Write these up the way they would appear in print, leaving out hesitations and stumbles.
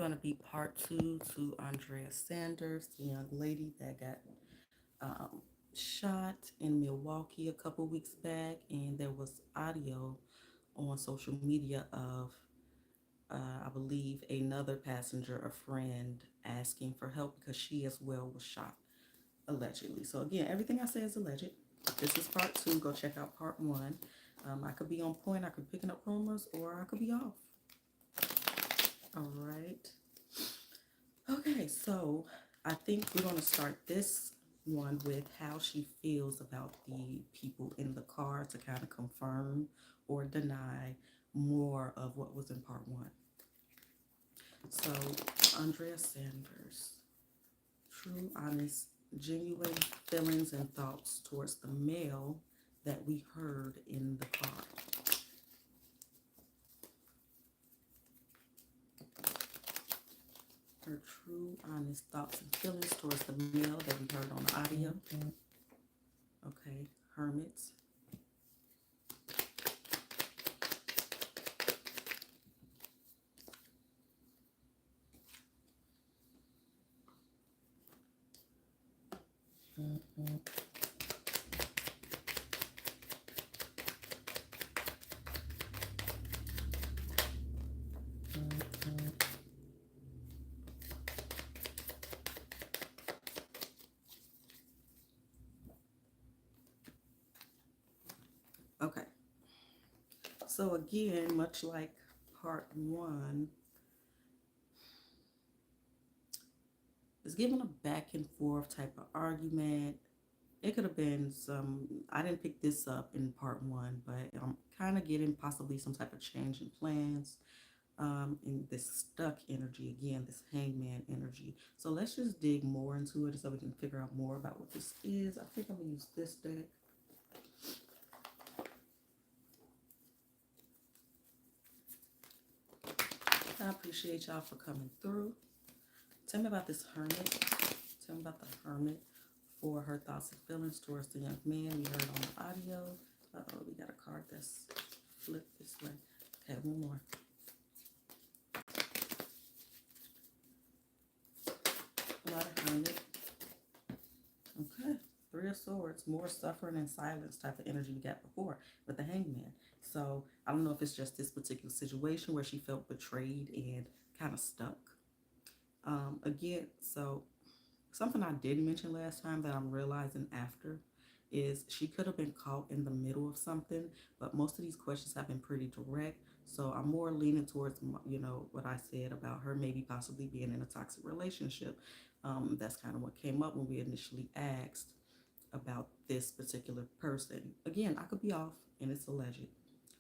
going to be part two to Andrea Sanders, the young lady that got um, shot in Milwaukee a couple weeks back, and there was audio on social media of, I believe, another passenger, a friend, asking for help because she as well was shot, allegedly. So, again, everything I say is alleged. This is part two. Go check out part one. I could be on point, I could be picking up rumors, or I could be off. All right. Okay, so I think we're going to start this one with how she feels about the people in the car to kind of confirm or deny more of what was in part one. So, Andrea Sanders, true, honest, genuine feelings and thoughts towards the male that we heard in the car. Her true, honest thoughts and feelings towards the male that we heard on the audio. Okay, hermits. Okay, so again, much like part one, it's given a back and forth type of argument. It could have been some, I didn't pick this up in part one, but I'm kind of getting possibly some type of change in plans, in this stuck energy, again, this hangman energy. So let's just dig more into it so we can figure out more about what this is. I think I'm going to use this deck. I appreciate y'all for coming through. Tell me about this hermit. Tell me about the hermit for her thoughts and feelings towards the young man we heard on the audio. Uh-oh, we got a card that's flipped this way. Okay, one more. A lot of hermit. Okay, Three of Swords. More suffering and silence type of energy we got before with the hangman. So I don't know if it's just this particular situation where she felt betrayed and kind of stuck. Again, so something I didn't mention last time that I'm realizing after is she could have been caught in the middle of something, but most of these questions have been pretty direct. So I'm more leaning towards, what I said about her maybe possibly being in a toxic relationship. That's kind of what came up when we initially asked about this particular person. Again, I could be off and it's alleged.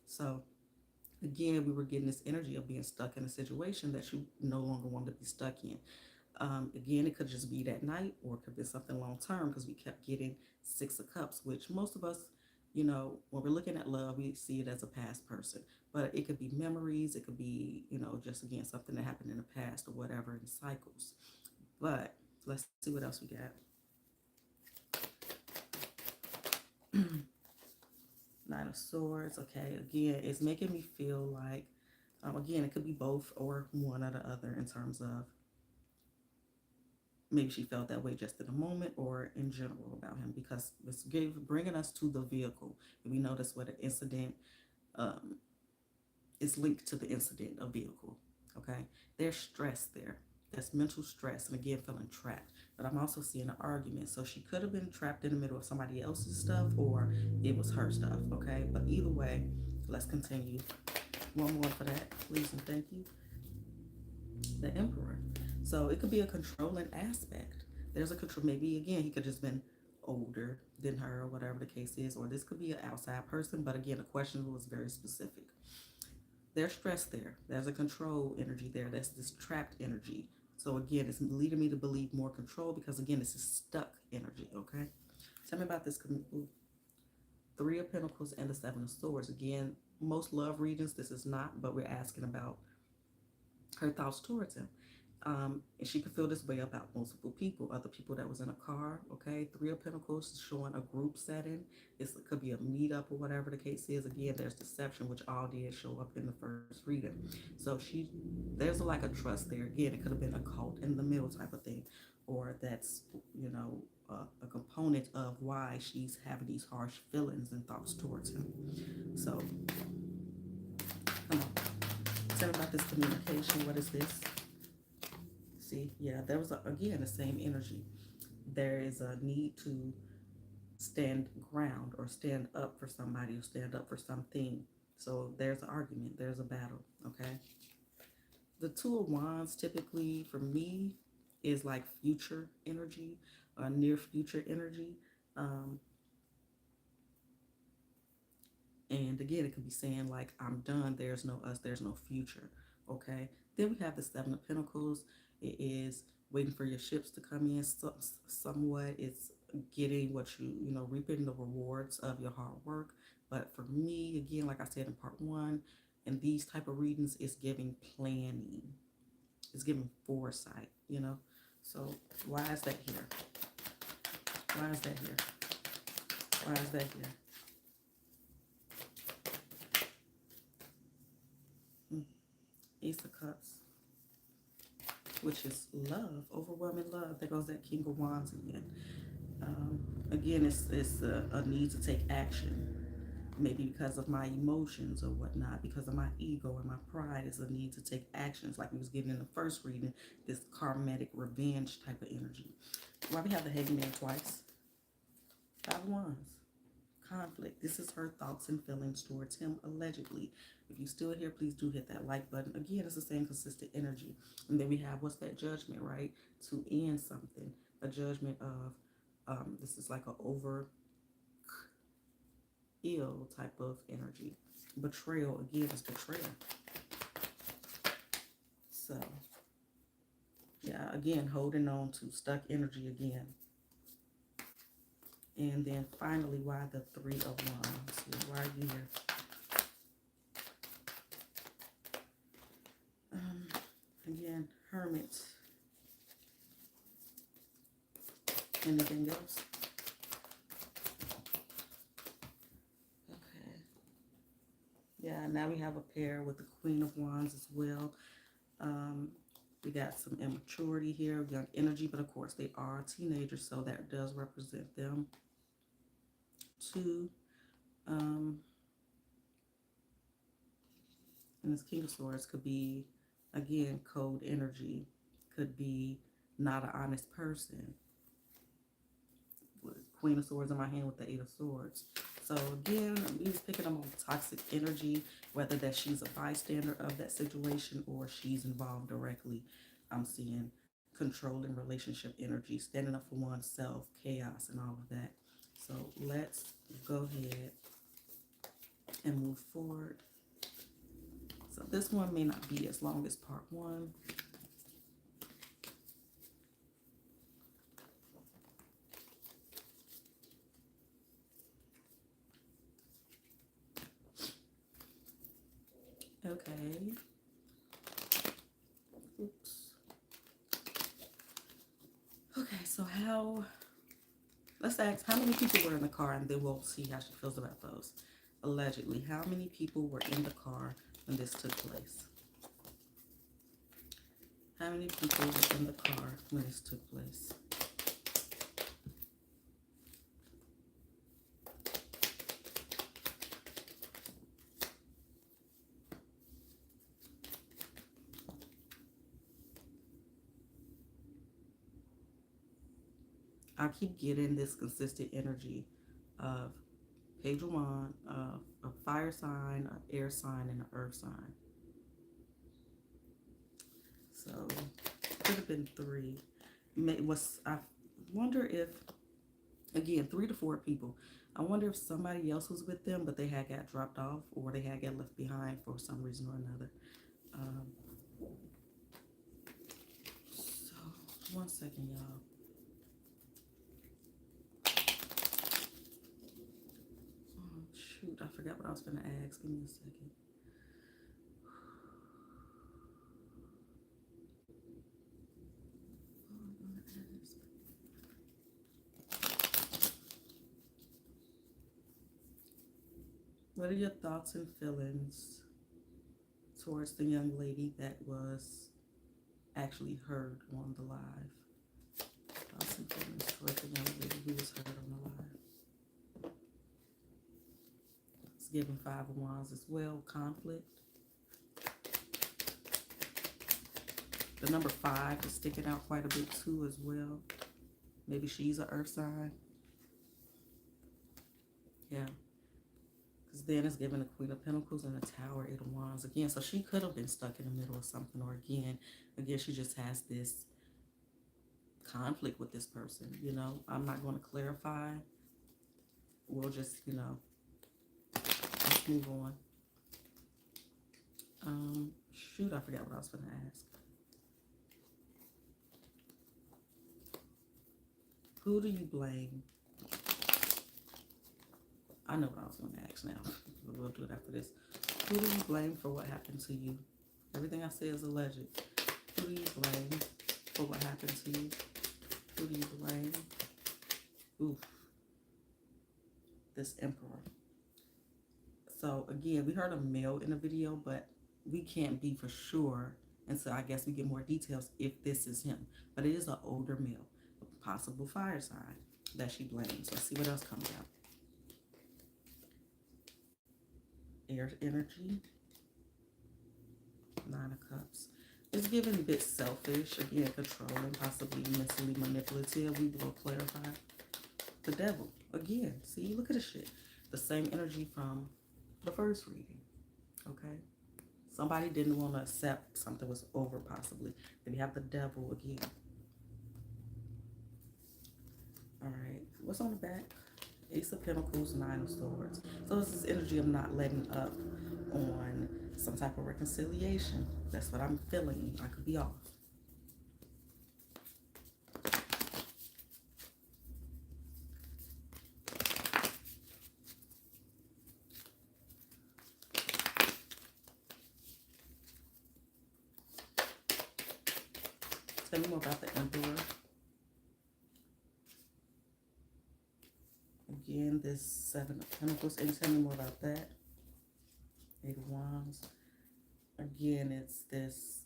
So again, we were getting this energy of being stuck in a situation that you no longer want to be stuck in. Again, it could just be that night or it could be something long term because we kept getting Six of Cups, which most of us, when we're looking at love, we see it as a past person. But it could be memories, it could be, just again, something that happened in the past or whatever in cycles. But let's see what else we got. Nine of Swords. Okay, again, it's making me feel like, again, it could be both or one or the other in terms of maybe she felt that way just in a moment or in general about him because it's bringing us to the vehicle. And we notice what an incident um, is linked to the incident of vehicle. Okay, there's stress there. That's mental stress, and again, feeling trapped. But I'm also seeing an argument. So she could have been trapped in the middle of somebody else's stuff, or it was her stuff. Okay, but either way, let's continue. One more for that, please and thank you. The Emperor. So it could be a controlling aspect. There's a control. Maybe again, he could just been older than her, or whatever the case is, or this could be an outside person. But again, the question was very specific. There's stress there. There's a control energy there. That's this trapped energy. So again, it's leading me to believe more control because again, it's a stuck energy. Okay, tell me about this. Three of Pentacles and the Seven of Swords. Again, most love readings, this is not, but we're asking about her thoughts towards him. And she could feel this way about multiple people, other people that was in a car. Okay, Three of Pentacles is showing a group setting. It could be a meetup or whatever the case is. Again, there's deception, which all did show up in the first reading. So there's like a trust there. Again, it could have been a cult in the middle type of thing, or that's, you know, a component of why she's having these harsh feelings and thoughts towards him. So, come on, tell me about this communication. What is this? See, yeah, there was, again, the same energy. There is a need to stand ground or stand up for somebody or stand up for something. So there's an argument, there's a battle, okay? The Two of Wands typically, for me, is like future energy, near future energy. Um, and again, it could be saying like, I'm done, there's no us, there's no future, okay? Then we have the Seven of Pentacles. It is waiting for your ships to come in. Somewhat it's getting what you know, reaping the rewards of your hard work. But for me, again, like I said in part one, in these type of readings, it's giving planning. It's giving foresight, you know? So why is that here? Why is that here? Why is that here? Ace of Cups, which is love, overwhelming love. There goes that King of Wands again. Again, it's a need to take action. Maybe because of my emotions or whatnot, because of my ego and my pride, is a need to take actions like we was getting in the first reading, this karmatic revenge type of energy. Why we have the Hangman twice? Five of Wands. Conflict. This is her thoughts and feelings towards him, allegedly. If you're still here, please do hit that like button. Again, it's the same consistent energy. And then we have, what's that judgment, right? To end something. A judgment of, this is like an over ill type of energy. Betrayal, again, is betrayal. So, yeah, again, holding on to stuck energy again. And then finally, why the Three of Wands? Why are you here? Again, Hermit. Anything else? Okay. Yeah, now we have a pair with the Queen of Wands as well. We got some immaturity here, young energy, but of course they are teenagers, so that does represent them. Two. And this King of Swords could be, again, cold energy. Could be not an honest person. Queen of Swords in my hand with the Eight of Swords. So again, he's picking up on toxic energy, whether that she's a bystander of that situation or she's involved directly. I'm seeing controlling relationship energy, standing up for oneself, chaos, and all of that. So let's go ahead and move forward. So this one may not be as long as part one. Okay. Oops. Okay, so let's ask how many people were in the car, and then we'll see how she feels about those. Allegedly, how many people were in the car when this took place? How many people were in the car when this took place? I keep getting this consistent energy of Page of Wands, a fire sign, an air sign, and an earth sign. So could have been three. I wonder if, again, 3 to 4 people. I wonder if somebody else was with them, but they had got dropped off or they had got left behind for some reason or another. So, one second, y'all. Oh, shoot, I forgot what I was going to ask. Give me a second. What are your thoughts and feelings towards the young lady that was actually heard on the live? Thoughts and feelings towards the young lady who was heard on the live. It's giving 5 of Wands as well. Conflict. The number 5 is sticking out quite a bit too as well. Maybe she's an earth sign. Yeah. Because then it's giving the Queen of Pentacles and the Tower, 8 of Wands again. So she could have been stuck in the middle of something, or again, she just has this conflict with this person. You know, I'm not going to clarify. We'll just, let's move on. Shoot, I forgot what I was going to ask. Who do you blame? I know what I was going to ask now. We'll do it after this. Who do you blame for what happened to you? Everything I say is alleged. Who do you blame for what happened to you? Who do you blame? Oof. This Emperor. So again, we heard a male in the video, but we can't be for sure. And so I guess we get more details if this is him. But it is an older male, a possible fire sign that she blames. Let's see what else comes out. Air energy. 9 of Cups. It's giving a bit selfish, again, controlling, possibly mentally manipulative. We will clarify. The Devil, again, see, look at this shit. The same energy from the first reading, okay? Somebody didn't want to accept something was over, possibly. Then we have the Devil again. All right, what's on the back? Ace of Pentacles, 9 of Swords. So it's this energy of not letting up on some type of reconciliation. That's what I'm feeling. I could be off. Tell me more about the Emperor. Again, this 7 of Pentacles. And tell me more about that. 8 of Wands. Again, it's this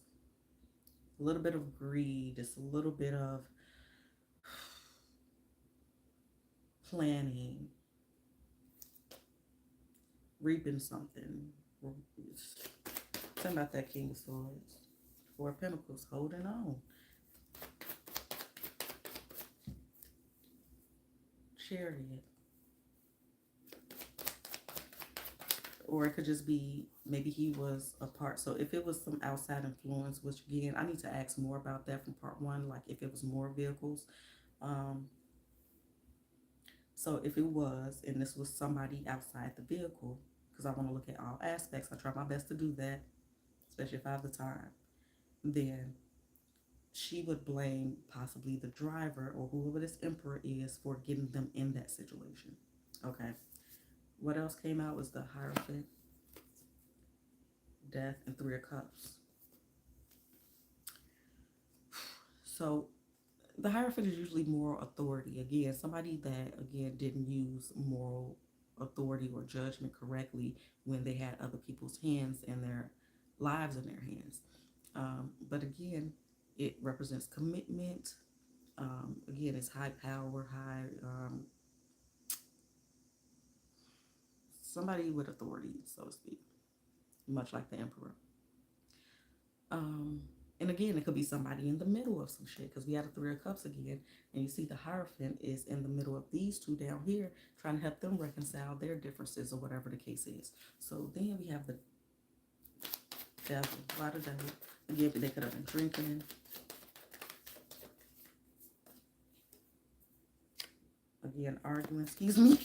a little bit of greed. It's a little bit of planning. Reaping something. Tell me about that King of Swords. 4 of Pentacles. Holding on. Chariot. Or it could just be maybe he was a part. So if it was some outside influence, which again, I need to ask more about that from part 1, like if it was more vehicles. So if it was, and this was somebody outside the vehicle, because I want to look at all aspects, I try my best to do that, especially if I have the time, then she would blame possibly the driver or whoever this Emperor is for getting them in that situation. Okay. What else came out was the Hierophant, Death, and 3 of Cups. So the Hierophant is usually moral authority. Again, somebody that, again, didn't use moral authority or judgment correctly when they had other people's hands and their lives in their hands. But again, it represents commitment. Again, it's high power, somebody with authority, so to speak, much like the Emperor. And again, it could be somebody in the middle of some shit, because we had a 3 of Cups again, and you see the Hierophant is in the middle of these two down here, trying to help them reconcile their differences or whatever the case is. So then we have the Devil. Why the Devil? Again, they could have been drinking. Again, arguing. Excuse me.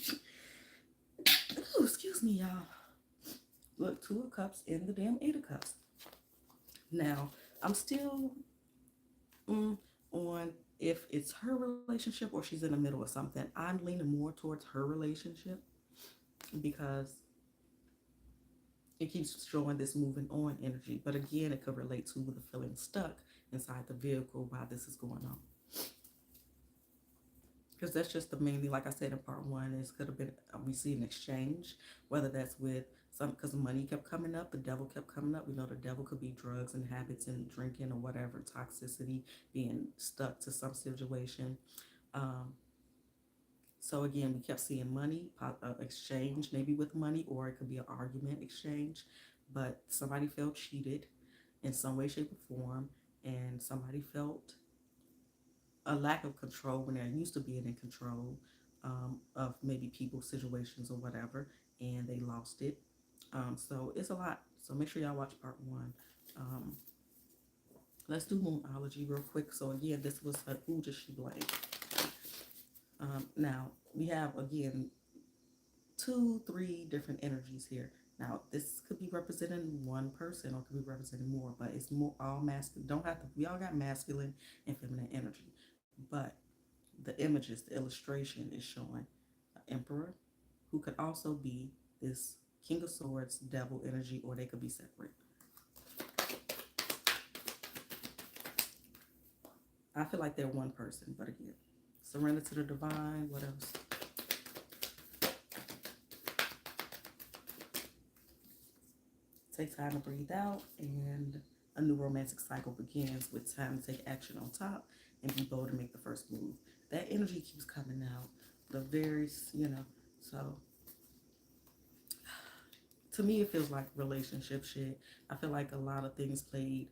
Ooh, excuse me, y'all. Look, 2 of Cups in the damn 8 of Cups. Now, I'm still on if it's her relationship or she's in the middle of something. I'm leaning more towards her relationship because it keeps showing this moving on energy. But again, it could relate to the feeling stuck inside the vehicle while this is going on. because that's just the mainly, like I said in part one, is could have been we see an exchange, whether that's with some because money kept coming up, the devil kept coming up. We know the devil could be drugs and habits and drinking or whatever, toxicity, being stuck to some situation. Um, so again, we kept seeing money exchange, maybe with money, or it could be an argument exchange. But somebody felt cheated in some way, shape, or form, and somebody felt a lack of control when they're used to being in control of maybe people, situations, or whatever, and they lost it. So it's a lot. So make sure y'all watch part one. Um, let's do Moonology real quick. So again, this was a who does she blame? Now we have again two, three different energies here. Now this could be representing one person or could be representing more, but it's more all masculine. Don't have to. We all got masculine and feminine energy, but the images, the illustration is showing an emperor who could also be this king of swords, devil energy, or they could be separate. I feel like they're one person, but again, surrender to the divine. What else? Take time to breathe out, and a new romantic cycle begins with time to take action on top and be bold to make the first move. That energy keeps coming out. The very, so to me, it feels like relationship shit. I feel like a lot of things played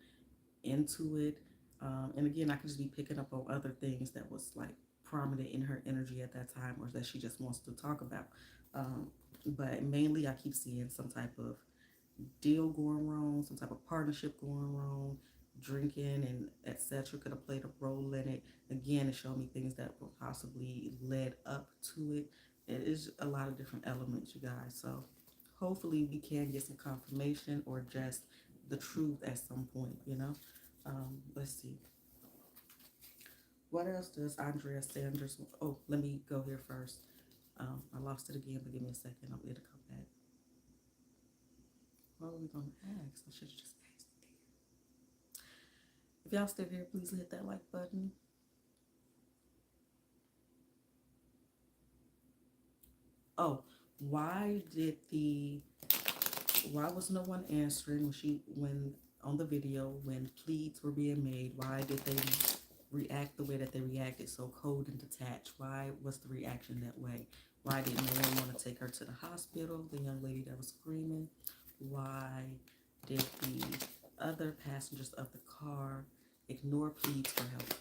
into it. And again, I could just be picking up on other things that was like prominent in her energy at that time or that she just wants to talk about. But mainly, I keep seeing some type of deal going wrong, some type of partnership going wrong, drinking and etc. could have played a role in it. Again, it showed me things that were possibly led up to it. It is a lot of different elements, you guys. So hopefully we can get some confirmation or just the truth at some point. Let's see. What else does Andrea Sanders? Oh, let me go here first. I lost it again, but give me a second. It'll come back. What are we gonna ask? I should have just asked it there. If y'all still here, please hit that like button. Oh, why did the why was no one answering when on the video when pleads were being made? Why did they react the way that they reacted, so cold and detached? Why was the reaction that way? Why did no one want to take her to the hospital, the young lady that was screaming? Why did the other passengers of the car ignore pleas for help?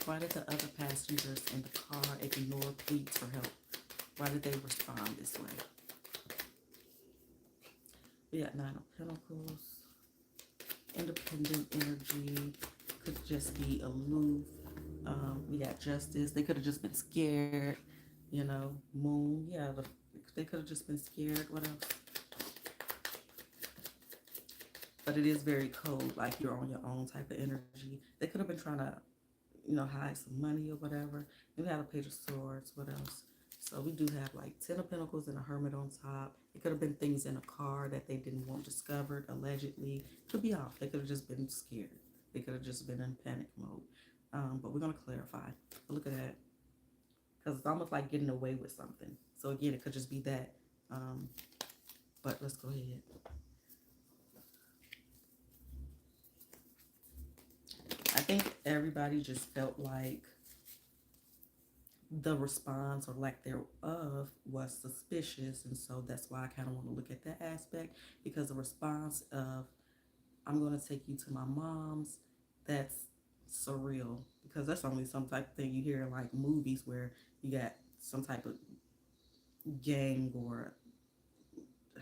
Why did the other passengers in the car ignore pleas for help? Why did they respond this way? We got Nine of Pentacles. Independent energy could just be aloof. We got Justice. They could have just been scared. Moon. Yeah, they could have just been scared. What else? But it is very cold, like you're on your own type of energy. They could have been trying to, hide some money or whatever. We have a Page of Swords. What else? So we do have like 10 of Pentacles and a Hermit on top. It could have been things in a car that they didn't want discovered, allegedly. Could be off. They could have just been scared. They could have just been in panic mode. But we're going to clarify. But look at that. Because it's almost like getting away with something. So again, it could just be that. But let's go ahead. I think everybody just felt like the response or lack thereof was suspicious, and so that's why I kind of want to look at that aspect, because the response of I'm going to take you to my mom's, that's surreal, because that's only some type of thing you hear in like movies where you got some type of gang or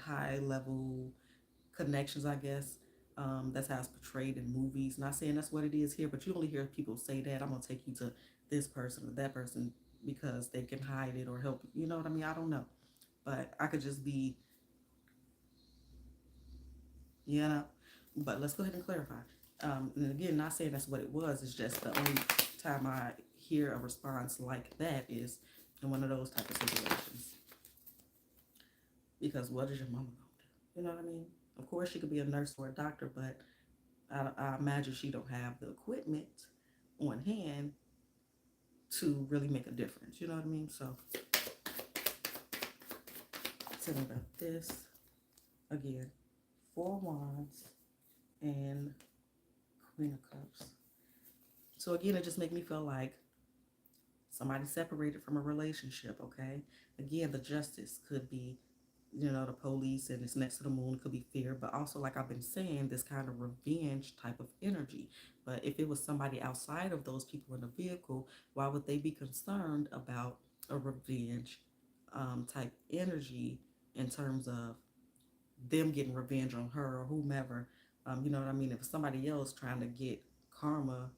high level connections, I guess. That's how it's portrayed in movies. Not saying that's what it is here, but you only hear people say that I'm gonna take you to this person or that person because they can hide it or help. You know what I mean? I don't know, but I could just be, you know. But let's go ahead and clarify. And again, not saying that's what it was. It's just the only time I hear a response like that is in one of those type of situations. Because what is your mama gonna do? You know what I mean? Of course, she could be a nurse or a doctor, but I imagine she don't have the equipment on hand to really make a difference. You know what I mean? So tell me about this. Again, 4 Wands and Queen of Cups. So again, it just makes me feel like somebody separated from a relationship, okay? Again, the Justice could be, you know, the police, and it's next to the moon. It could be fear, but also, like I've been saying, this kind of revenge type of energy. But if it was somebody outside of those people in the vehicle, why would they be concerned about a revenge type energy in terms of them getting revenge on her or whomever? You know what I mean? If somebody else trying to get karma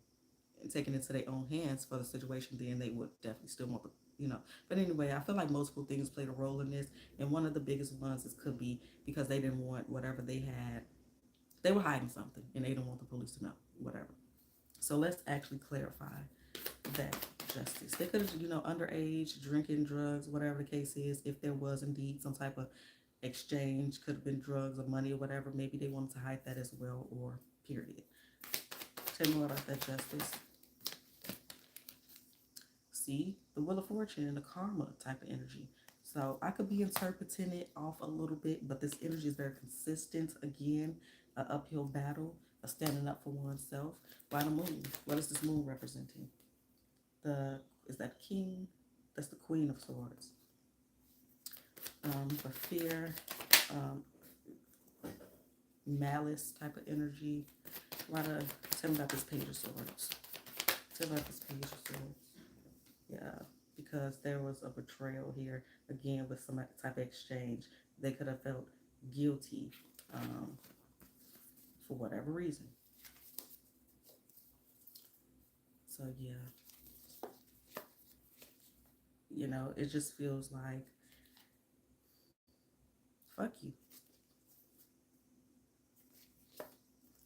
and taking it into their own hands for the situation, then they would definitely still want the, you know. But anyway, I feel like multiple things played a role in this, and one of the biggest ones is could be because they didn't want whatever they had. They were hiding something, and they didn't want the police to know whatever. So let's actually clarify that Justice. They could have, you know, underage, drinking, drugs, whatever the case is. If there was indeed some type of exchange, could have been drugs or money or whatever. Maybe they wanted to hide that as well, or period. Tell me more about that Justice. See, the Wheel of Fortune and the karma type of energy. So I could be interpreting it off a little bit, but this energy is very consistent. Again, an uphill battle, a standing up for oneself. Why the moon? What is this moon representing? Is that king? That's the Queen of Swords. For fear, malice type of energy. Tell me about this Page of Swords. Tell me about this Page of Swords. Yeah, because there was a betrayal here, again, with some type of exchange. They could have felt guilty for whatever reason. So, yeah. You know, it just feels like, fuck you.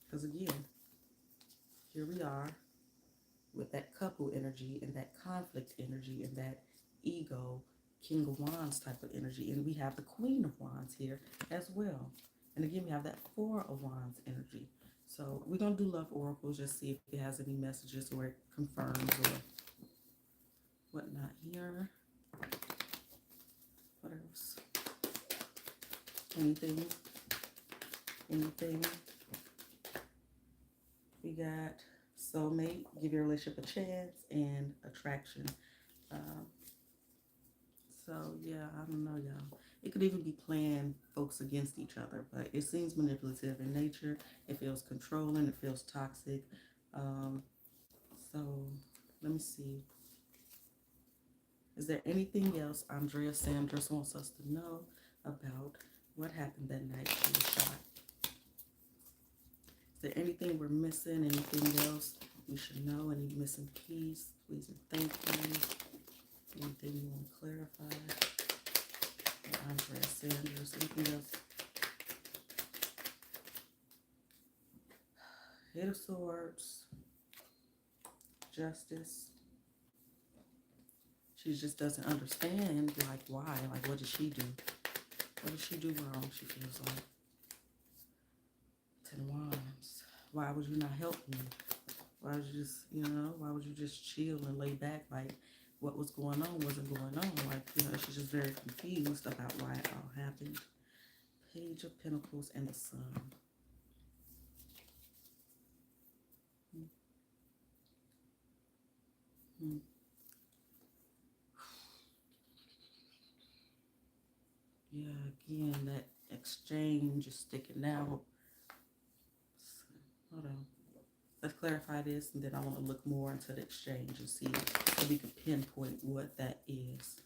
Because, again, here we are with that couple energy and that conflict energy and that ego, King of Wands type of energy. And we have the Queen of Wands here as well. And again, we have that 4 of Wands energy. So we're going to do love oracles, just see if it has any messages or it confirms or whatnot here. What else? Anything? We got soulmate, give your relationship a chance, and attraction. So, yeah, I don't know, y'all. It could even be playing folks against each other, but it seems manipulative in nature. It feels controlling. It feels toxic. So, let me see. Is there anything else Andrea Sanders wants us to know about what happened that night she was shot? Is there anything we're missing? Anything else we should know? Any missing piece? Please and thank you. Anything you want to clarify? Andrea Sanders. Anything else? Eight of Swords. Justice. She just doesn't understand, like, why? Like, what did she do? What did she do wrong, she feels like? 10 Wands. Why would you not help me? Why would you just, you know, why would you just chill and lay back? Like, what was going on wasn't going on. Like, you know, she's just very confused about why it all happened. Page of Pentacles and the Sun. Yeah, again, that exchange is sticking out. Hold on. Let's clarify this, and then I want to look more into the exchange and see if we can pinpoint what that is.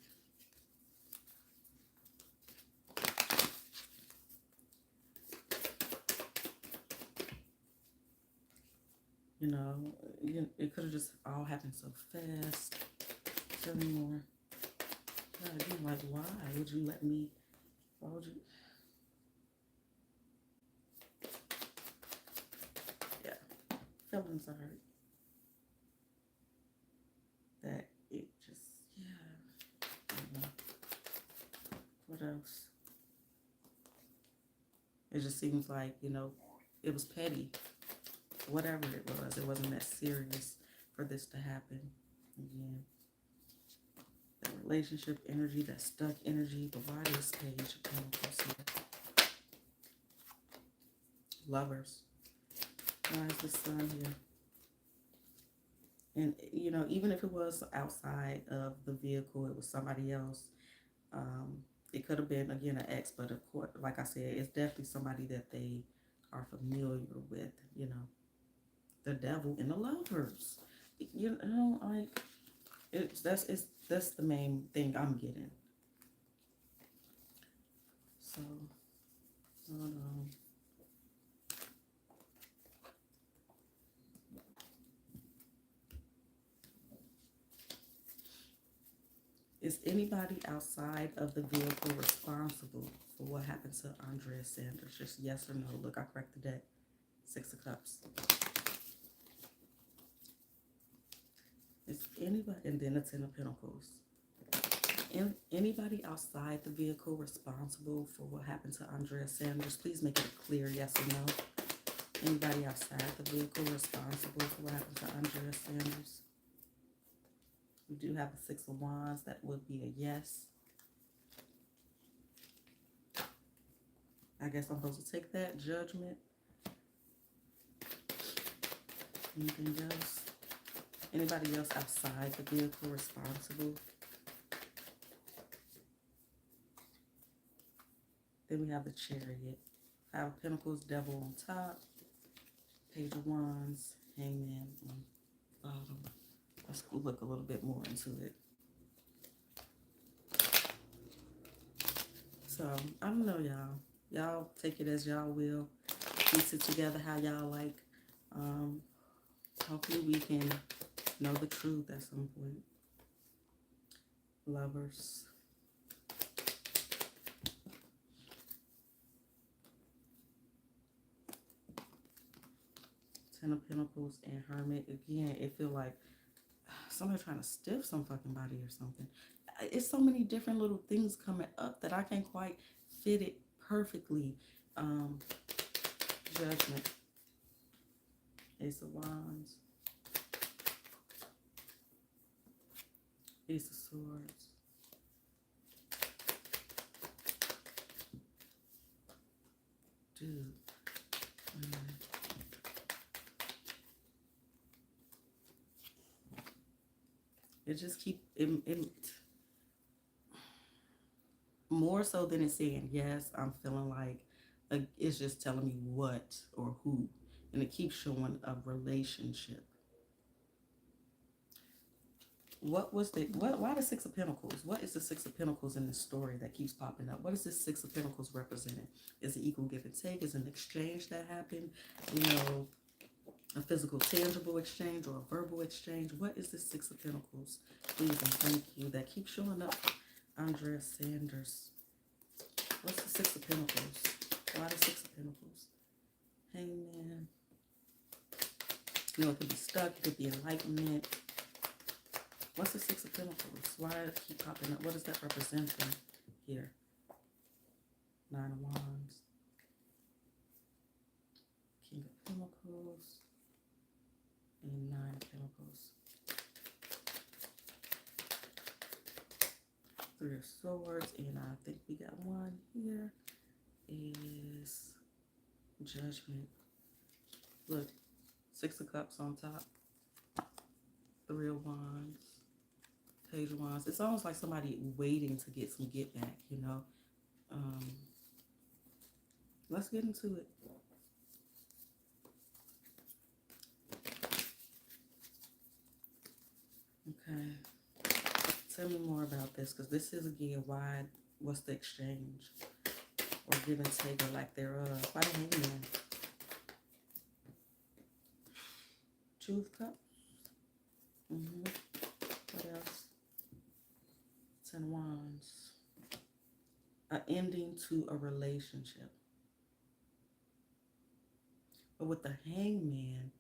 You know, it could have just all happened so fast. Tell me more. God, again, like, why would you let me? Why would you? Yeah, feelings are hurt. That it just, yeah. I don't know. What else? It just seems like, you know, it was petty. Whatever it wasn't that serious for this to happen again. That relationship energy, that stuck energy. But why this page of pentacles here? Lovers. Why is the sun here? And, you know, even if it was outside of the vehicle, it was somebody else. It could have been, again, an ex, but of course, like I said, it's definitely somebody that they are familiar with, you know. The devil and the lovers. You know, like, that's the main thing I'm getting. So, hold on. Is anybody outside of the vehicle responsible for what happened to Andrea Sanders? Just yes or no. Look, I corrected that. 6 of Cups. Is anybody, and then the 10 of Pentacles. Anybody outside the vehicle responsible for what happened to Andrea Sanders? Please make it a clear yes or no. Anybody outside the vehicle responsible for what happened to Andrea Sanders? We do have the 6 of Wands. That would be a yes. I guess I'm supposed to take that. Judgment. Anything else? Anybody else outside the vehicle responsible? Then we have the Chariot. 5 of Pentacles, Devil on top. Page of Wands, Hangman on bottom. Let's look a little bit more into it. So, I don't know, y'all. Y'all take it as y'all will. Piece it together how y'all like. Hopefully we can know the truth at some point. Lovers. Ten of Pentacles and Hermit. Again, it feel like somebody trying to stiff some fucking body or something. It's so many different little things coming up that I can't quite fit it perfectly. Judgment. Ace of Wands. Ace of Swords. Dude. It just keep it more so than it's saying yes. I'm feeling like it's just telling me what or who, and it keeps showing a relationship. What was the why the 6 of Pentacles? What is the 6 of Pentacles in this story that keeps popping up? What is this 6 of Pentacles representing? Is it equal give and take? Is it an exchange that happened? You know, a physical, tangible exchange or a verbal exchange? What is this 6 of Pentacles? Please and thank you. That keeps showing up. Andrea Sanders. What's the 6 of Pentacles? Why the 6 of Pentacles? Hangman. You know, it could be stuck. It could be enlightenment. What's the 6 of Pentacles? Why does it keep popping up? What is that representing here? 9 of Wands. King of Pentacles. And 9 of Pentacles. 3 of Swords. And I think we got one here. Is Judgment. Look. 6 of Cups on top. 3 of Wands. Page of Wands. It's almost like somebody waiting to get some get back, you know. Let's get into it. Okay. Tell me more about this, because this is again why. What's the exchange or give and take or lack thereof? Why the Hangman? 2 of Cups. What else? 10 of Wands. An ending to a relationship. But with the Hangman,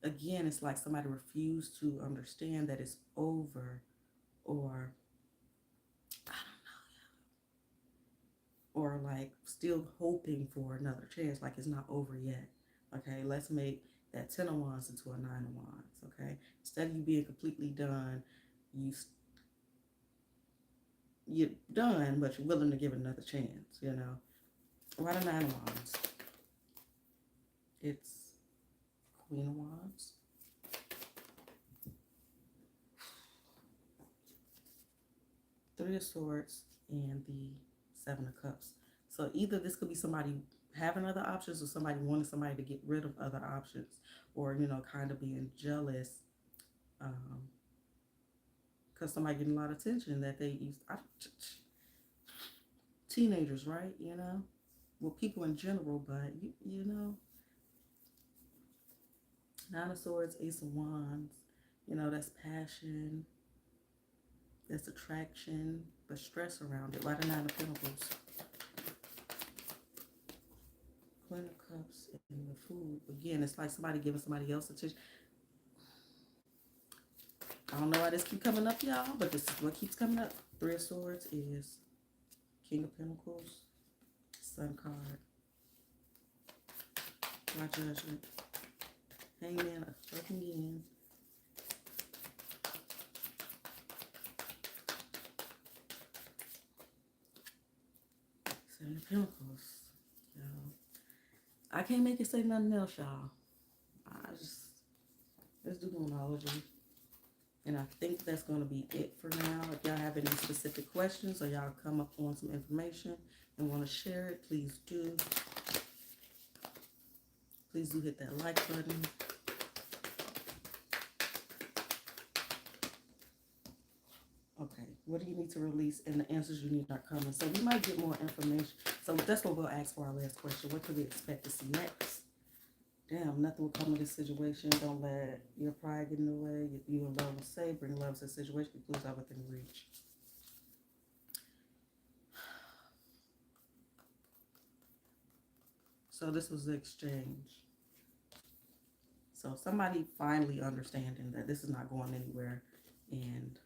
again, it's like somebody refused to understand that it's over, or I don't know, or like still hoping for another chance, like it's not over yet. Okay, let's make that 10 of Wands into a 9 of Wands. Okay, instead of you being completely done, you you're done, but you're willing to give it another chance, you know. Why the Nine of Wands? It's Queen of Wands. Three of Swords and the Seven of Cups. So either this could be somebody having other options or somebody wanting somebody to get rid of other options, or, you know, kind of being jealous because somebody getting a lot of attention that they used. Teenagers, right? You know, well, people in general, but you know, Nine of Swords, Ace of Wands. You know, that's passion, that's attraction, but stress around it. Why the Nine of Pentacles? Queen of Cups and the Fool. Again, it's like somebody giving somebody else attention. I don't know why this keeps coming up, y'all, but this is what keeps coming up. Three of Swords is King of Pentacles, Sun card, my Judgment, Hangman, a fucking again. Seven of Pentacles, y'all. I can't make it say nothing else, y'all. Let's do numerology. And I think that's going to be it for now. If y'all have any specific questions or y'all come up on some information and want to share it, please do. Please do hit that like button. Okay, what do you need to release? And the answers you need are coming. So we might get more information. So that's what we'll ask for our last question. What could we expect to see next? Damn, nothing will come of this situation. Don't let your pride get in the way. If you and love will say, bring love to the situation. Please have within reach. So this was the exchange. So somebody finally understanding that this is not going anywhere and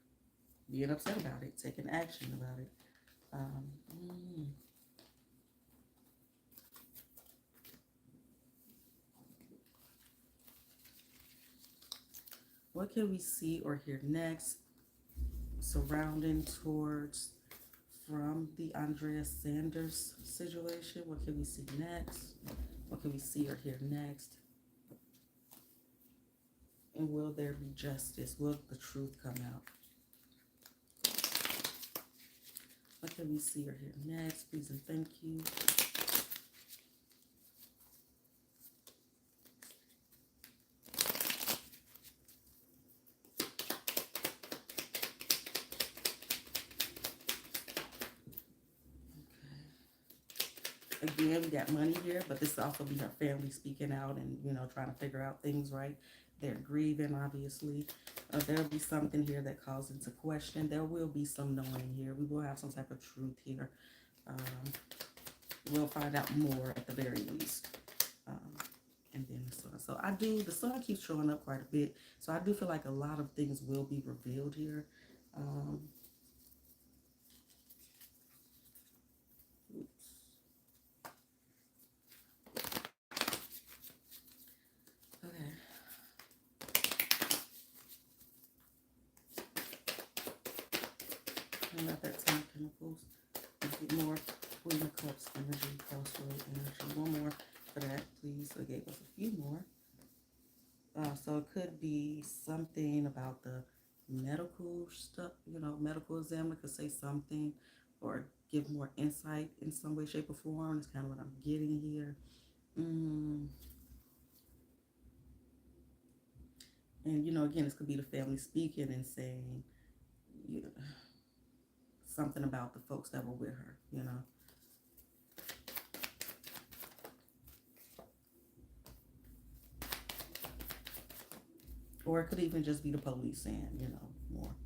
being upset about it, taking action about it. What can we see or hear next? Surrounding towards from the Andrea Sanders situation. What can we see next? What can we see or hear next? And will there be justice? Will the truth come out? What can we see or hear next? Please and thank you. Again, we got money here, but this also be her family speaking out and, you know, trying to figure out things, right? They're grieving, obviously. There'll be something here that calls into question. There will be some knowing here. We will have some type of truth here. We'll find out more at the very least. And then the sun. So the sun keeps showing up quite a bit. So I do feel like a lot of things will be revealed here. About that Ten of Pentacles. Get more Queen of Cups energy, crossroad energy. One more for that, please. So it gave us a few more. So it could be something about the medical stuff, you know, medical examiner could say something or give more insight in some way, shape, or form. That's kind of what I'm getting here. And, you know, again, this could be the family speaking and saying, you know, something about the folks that were with her, you know. Or it could even just be the police saying, you know, more.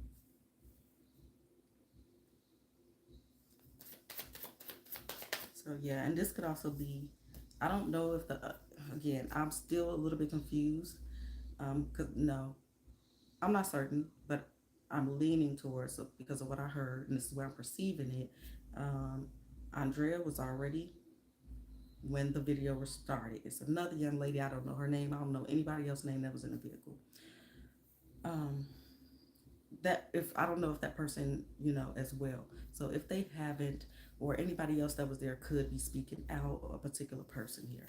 So, yeah, and this could also be, I don't know if again, I'm still a little bit confused. Because, no, I'm not certain, but I'm leaning towards it because of what I heard, and this is where I'm perceiving it. Andrea was already when the video was started. It's another young lady, I don't know her name, I don't know anybody else's name that was in the vehicle. that if I don't know if that person, as well. So if they haven't, or anybody else that was there could be speaking out, or a particular person here.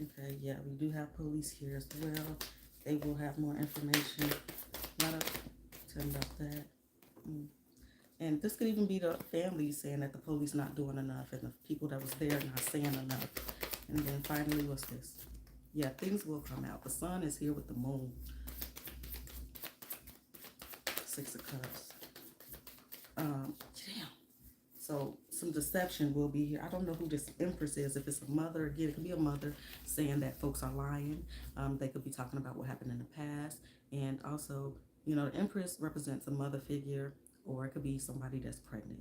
Okay, yeah, we do have police here as well. They will have more information. A lot of tell them about that. And this could even be the family saying that the police not doing enough and the people that was there not saying enough. And then finally, what's this? Yeah, things will come out. The sun is here with the moon. 6 of Cups. Damn. So some deception will be here. I don't know who this Empress is. If it's a mother, again, it could be a mother saying that folks are lying. They could be talking about what happened in the past. And also, the Empress represents a mother figure, or it could be somebody that's pregnant.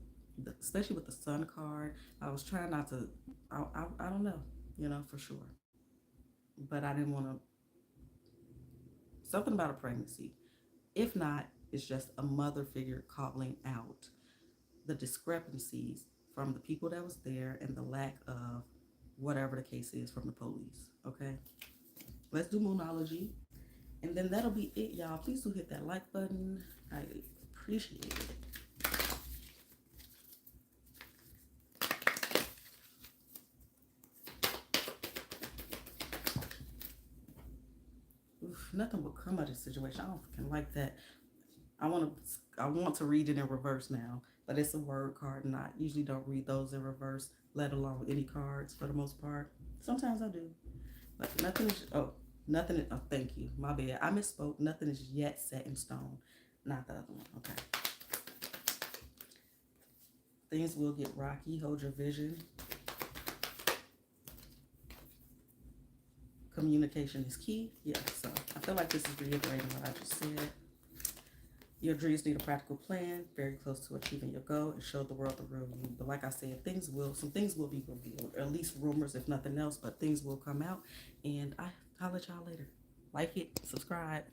Especially with the Sun card. I was trying not to, I don't know, for sure. But I didn't want to, something about a pregnancy. If not, it's just a mother figure calling out the discrepancies from the people that was there and the lack of whatever the case is from the police. Okay, let's do Moonology, and then that'll be it, y'all. Please do hit that like button. I appreciate it. Oof, nothing will come out of this situation. I don't fucking like that. I want to read it in reverse now, but it's a word card, and I usually don't read those in reverse, let alone any cards for the most part. Sometimes I do, but nothing is. Oh, nothing. Oh, thank you. My bad. I misspoke. Nothing is yet set in stone. Not the other one. Okay. Things will get rocky. Hold your vision. Communication is key. Yeah. So I feel like this is reiterating what I just said. Your dreams need a practical plan, very close to achieving your goal, and show the world the real you. But like I said, some things will be revealed, or at least rumors, if nothing else, but things will come out. And I'll let y'all later. Like it, subscribe.